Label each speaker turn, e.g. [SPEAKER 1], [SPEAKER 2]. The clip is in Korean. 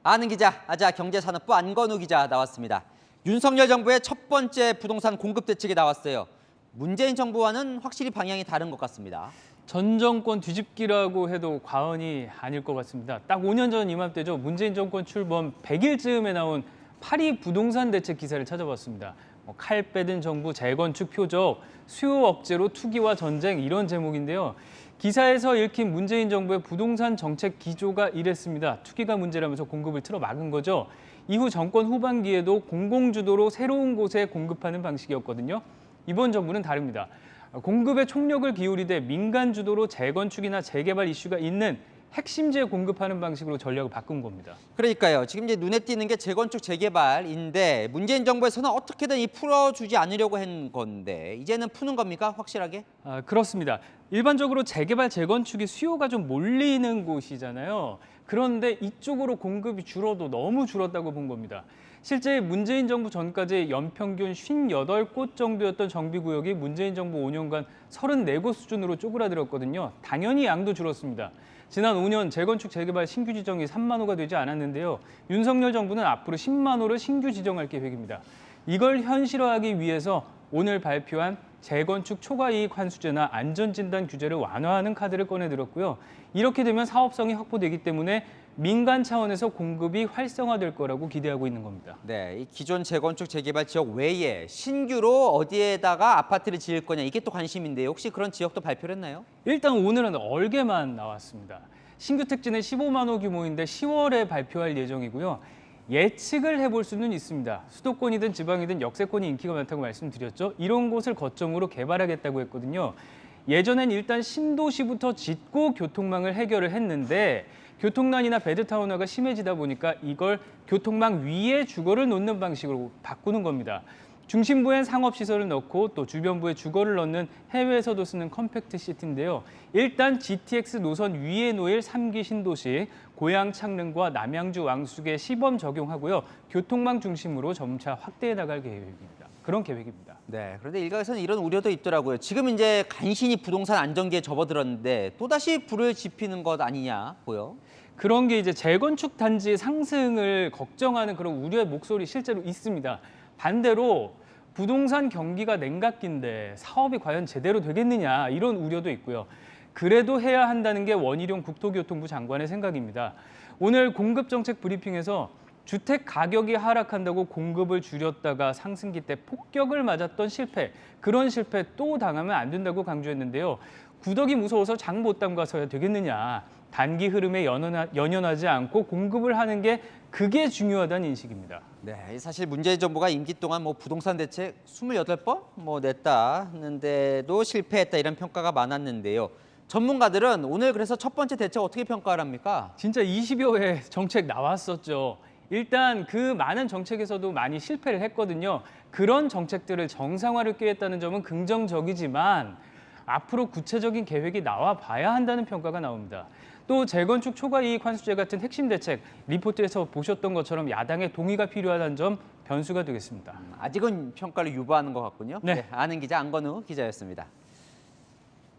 [SPEAKER 1] 아는 기자, 아자 경제산업부 안건우 기자 나왔습니다. 윤석열 정부의 첫 번째 부동산 공급 대책이 나왔어요. 문재인 정부와는 확실히 방향이 다른 것 같습니다.
[SPEAKER 2] 전 정권 뒤집기라고 해도 과언이 아닐 것 같습니다. 딱 5년 전 이맘때죠. 문재인 정권 출범 100일쯤에 나온 파리 부동산 대책 기사를 찾아봤습니다. 칼 빼든 정부 재건축 표적, 수요 억제로 투기와 전쟁 이런 제목인데요. 기사에서 읽힌 문재인 정부의 부동산 정책 기조가 이랬습니다. 투기가 문제라면서 공급을 틀어 막은 거죠. 이후 정권 후반기에도 공공주도로 새로운 곳에 공급하는 방식이었거든요. 이번 정부는 다릅니다. 공급에 총력을 기울이되 민간 주도로 재건축이나 재개발 이슈가 있는 핵심지에 공급하는 방식으로 전략을 바꾼 겁니다.
[SPEAKER 1] 그러니까요. 지금 이제 눈에 띄는 게 재건축 재개발인데 문재인 정부에서는 어떻게든 이 풀어주지 않으려고 한 건데 이제는 푸는 겁니까? 확실하게?
[SPEAKER 2] 그렇습니다. 일반적으로 재개발 재건축이 수요가 좀 몰리는 곳이잖아요. 그런데 이쪽으로 공급이 줄어도 너무 줄었다고 본 겁니다. 실제 문재인 정부 전까지 연평균 58곳 정도였던 정비구역이 문재인 정부 5년간 34곳 수준으로 쪼그라들었거든요. 당연히 양도 줄었습니다. 지난 5년 재건축 재개발 신규 지정이 3만 호가 되지 않았는데요. 윤석열 정부는 앞으로 10만 호를 신규 지정할 계획입니다. 이걸 현실화하기 위해서 오늘 발표한 재건축 초과이익 환수제나 안전진단 규제를 완화하는 카드를 꺼내들었고요. 이렇게 되면 사업성이 확보되기 때문에 민간 차원에서 공급이 활성화될 거라고 기대하고 있는 겁니다.
[SPEAKER 1] 네, 이 기존 재건축 재개발 지역 외에 신규로 어디에다가 아파트를 지을 거냐 이게 또 관심인데요. 혹시 그런 지역도 발표를 했나요?
[SPEAKER 2] 일단 오늘은 얼개만 나왔습니다. 신규 택지는 15만 호 규모인데 10월에 발표할 예정이고요. 예측을 해볼 수는 있습니다. 수도권이든 지방이든 역세권이 인기가 많다고 말씀드렸죠. 이런 곳을 거점으로 개발하겠다고 했거든요. 예전엔 일단 신도시부터 짓고 교통망을 해결을 했는데 교통난이나 베드타운화가 심해지다 보니까 이걸 교통망 위에 주거를 놓는 방식으로 바꾸는 겁니다. 중심부엔 상업시설을 넣고 또 주변부에 주거를 넣는 해외에서도 쓰는 컴팩트 시티인데요. 일단 GTX 노선 위에 놓일 3기 신도시, 고양 창릉과 남양주 왕숙에 시범 적용하고요. 교통망 중심으로 점차 확대해 나갈 계획입니다. 그런 계획입니다.
[SPEAKER 1] 네, 그런데 일각에서는 이런 우려도 있더라고요. 지금 이제 간신히 부동산 안정기에 접어들었는데 또다시 불을 지피는 것 아니냐고요?
[SPEAKER 2] 그런 게 이제 재건축 단지의 상승을 걱정하는 그런 우려의 목소리 실제로 있습니다. 반대로 부동산 경기가 냉각기인데 사업이 과연 제대로 되겠느냐 이런 우려도 있고요. 그래도 해야 한다는 게 원희룡 국토교통부 장관의 생각입니다. 오늘 공급정책 브리핑에서 주택 가격이 하락한다고 공급을 줄였다가 상승기 때 폭격을 맞았던 실패, 그런 실패 또 당하면 안 된다고 강조했는데요. 구덕이 무서워서 장 못 담가서야 되겠느냐. 단기 흐름에 연연하지 않고 공급을 하는 게 그게 중요하다는 인식입니다.
[SPEAKER 1] 네, 사실 문재인 정부가 임기 동안 부동산 대책 28번 냈다는데도 실패했다 이런 평가가 많았는데요. 전문가들은 오늘 그래서 첫 번째 대책 어떻게 평가를 합니까?
[SPEAKER 2] 진짜 20여 회 정책 나왔었죠. 일단 그 많은 정책에서도 많이 실패를 했거든요. 그런 정책들을 정상화를 꾀했다는 점은 긍정적이지만 앞으로 구체적인 계획이 나와 봐야 한다는 평가가 나옵니다. 또 재건축 초과이익 환수제 같은 핵심 대책, 리포트에서 보셨던 것처럼 야당의 동의가 필요하다는 점 변수가 되겠습니다.
[SPEAKER 1] 아직은 평가를 유보하는 것 같군요.
[SPEAKER 2] 네.
[SPEAKER 1] 네, 아는 기자 안건우 기자였습니다.